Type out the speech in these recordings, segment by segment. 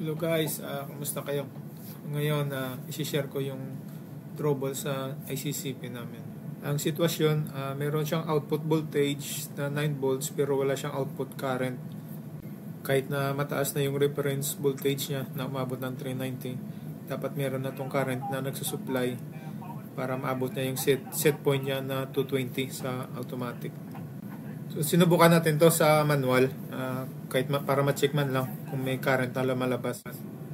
Hello guys, kumusta kayo? Ngayon, isi-share ko yung trouble sa ICCP namin. Ang sitwasyon, meron siyang output voltage na 9 volts pero wala siyang output current. Kahit na mataas na yung reference voltage niya na umabot ng 390, dapat meron na tong current na nagsusupply para maabot niya yung set point niya na 220 sa automatic. So sinubukan natin to sa manual, para ma-check man lang kung may current na lumalabas.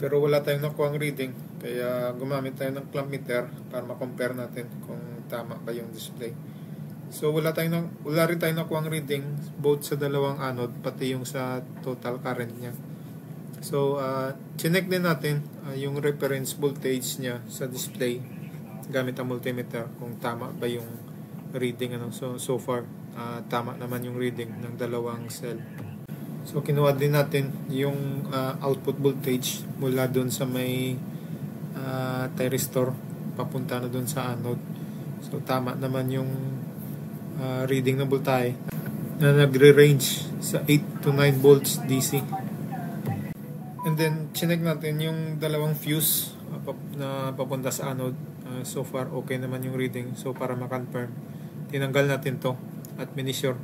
Pero wala tayong nakuha reading, kaya gumamit tayo ng clamp meter para ma-compare natin kung tama ba yung display. So wala rin tayong nakuha reading both sa dalawang anode pati yung sa total current niya. So chinek din natin yung reference voltage niya sa display gamit ang multimeter kung tama ba yung reading. So far tama naman yung reading ng dalawang cell. So kinuha din natin yung output voltage mula dun sa may thyristor papunta na dun sa anode. So tama naman yung reading ng voltahe na nagre-range sa 8 to 9 volts DC. And then chinek natin yung dalawang fuse na papunta sa anode. So far okay naman yung reading. So para ma-confirm, tinanggal natin to at minisure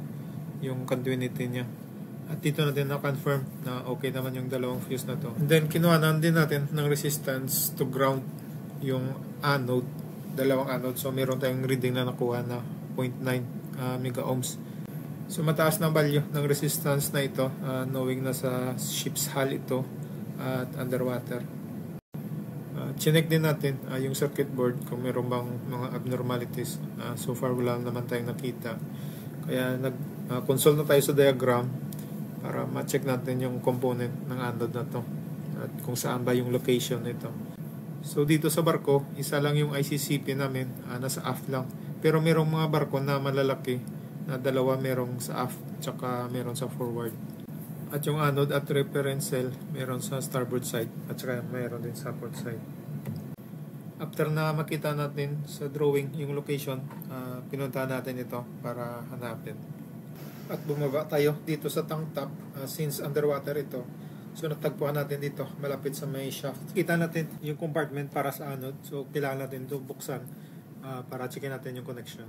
yung continuity niya. At dito natin na-confirm na okay naman yung dalawang fuse na to. And then kinuha na din natin ng resistance to ground yung anode, dalawang anode. So meron tayong reading na nakuha na 0.9 mega ohms. So mataas na value ng resistance na ito, knowing na sa ship's hull ito at underwater. Chinek din natin yung circuit board kung meron bang mga abnormalities. So far wala naman tayong nakita. Kaya nag-consult na tayo sa diagram para ma-check natin yung component ng anode na to at kung saan ba yung location nito. So dito sa barko, isa lang yung ICCP namin, nasa aft lang. Pero merong mga barko na malalaki na dalawa, merong sa aft tsaka meron sa forward. At yung anode at reference cell meron sa starboard side at saka meron din sa port side. After na makita natin sa drawing yung location, pinunta natin ito para hanapin. At bumaba tayo dito sa tank top, since underwater ito. So natagpuan natin dito malapit sa may shaft. Kita natin yung compartment para sa anode. So kailangan natin ito buksan para checkin natin yung connection.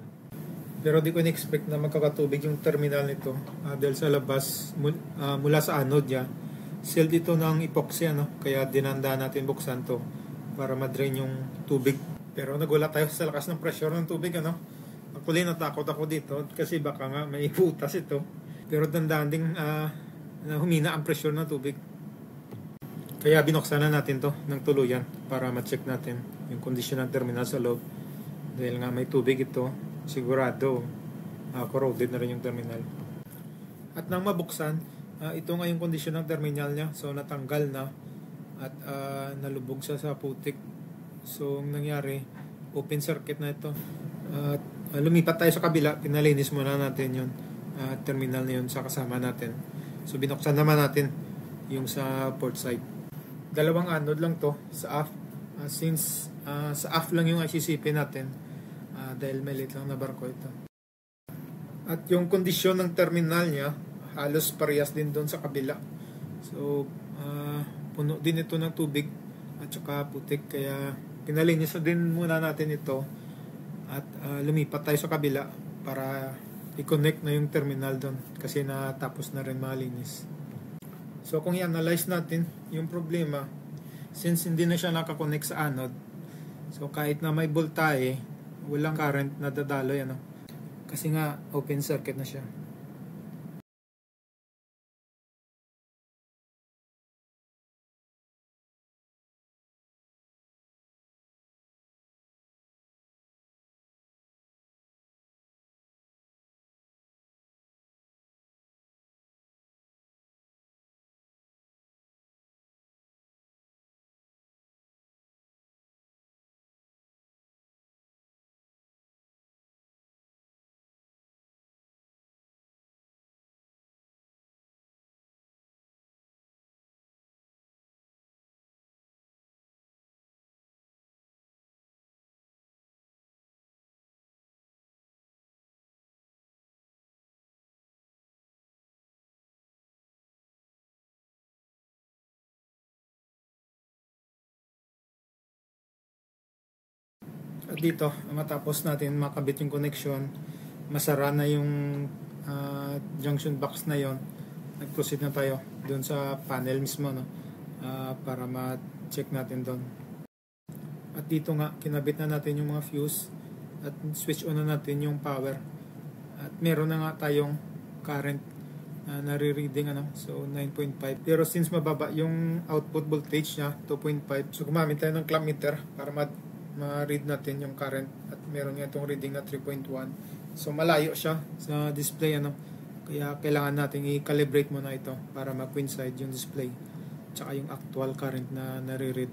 Pero di ko in-expect na magkakatubig yung terminal nito dahil sa labas mula sa anode niya. Sealed dito ng epoxy, kaya dinanda natin buksan to para ma-drain yung tubig. Pero nagulat tayo sa lakas ng pressure ng tubig. Actually natakot ako dito kasi baka nga may butas ito. Pero dandahan ding na humina ang pressure ng tubig. Kaya binuksan na natin to ng tuluyan para ma-check natin yung kondisyon ng terminal sa loob. Dahil nga may tubig ito, sigurado corroded na rin yung terminal. At nang mabuksan, ito nga yung kondisyon ng terminal niya. So natanggal na at nalubog siya sa putik. So ang nangyari, open circuit na ito. At lumipat tayo sa kabila, pinalinis muna natin yung terminal na yun sa kasama natin. So binuksan naman natin yung sa port side. Dalawang anode lang to sa aft. Since sa aft lang yung ICCP natin, dahil maliit lang na barko ito. At yung kondisyon ng terminal niya, halos parehas din doon sa kabila. So puno din ito ng tubig at saka putik, kaya pinalinis din muna natin ito at lumipat tayo sa kabila para i-connect na yung terminal doon kasi natapos na rin malinis. So kung i-analyze natin yung problema, since hindi na siya nakakonect sa anode, so kahit na may voltahe, walang current na dadaloy kasi nga open circuit na siya. At dito, matapos natin makabit yung connection, masara na yung junction box na yon, nag-proceed na tayo doon sa panel mismo, no? Para ma-check natin doon. At dito nga, kinabit na natin yung mga fuse at switch on na natin yung power. At meron na nga tayong current na nare-reading, so 9.5. Pero since mababa yung output voltage niya, 2.5, so gumamit tayo ng clamp meter para ma-read natin yung current. At meron nga itong reading na 3.1. So malayo siya sa display, kaya kailangan natin i-calibrate muna ito para ma-coincide yung display tsaka yung actual current na nare-read.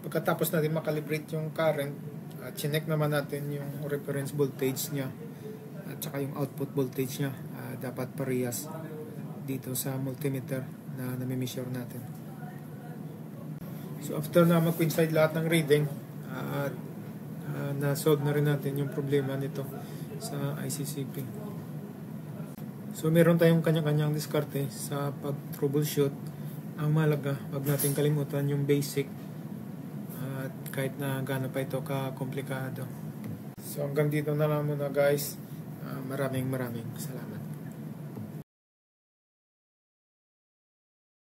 Pagkatapos natin makalibrate yung current, chinek naman natin yung reference voltage niya at saka yung output voltage niya. Dapat parehas dito sa multimeter na nami-measure natin. So after na mag-coincide lahat ng reading, na-solve na rin natin yung problema nito sa ICCP. So meron tayong kanya-kanyang diskarte sa pag-troubleshoot. Ang mahalaga, wag natin kalimutan yung basic, kahit na gaano pa ito ka-komplikado. So hanggang dito na lang muna guys. Maraming salamat.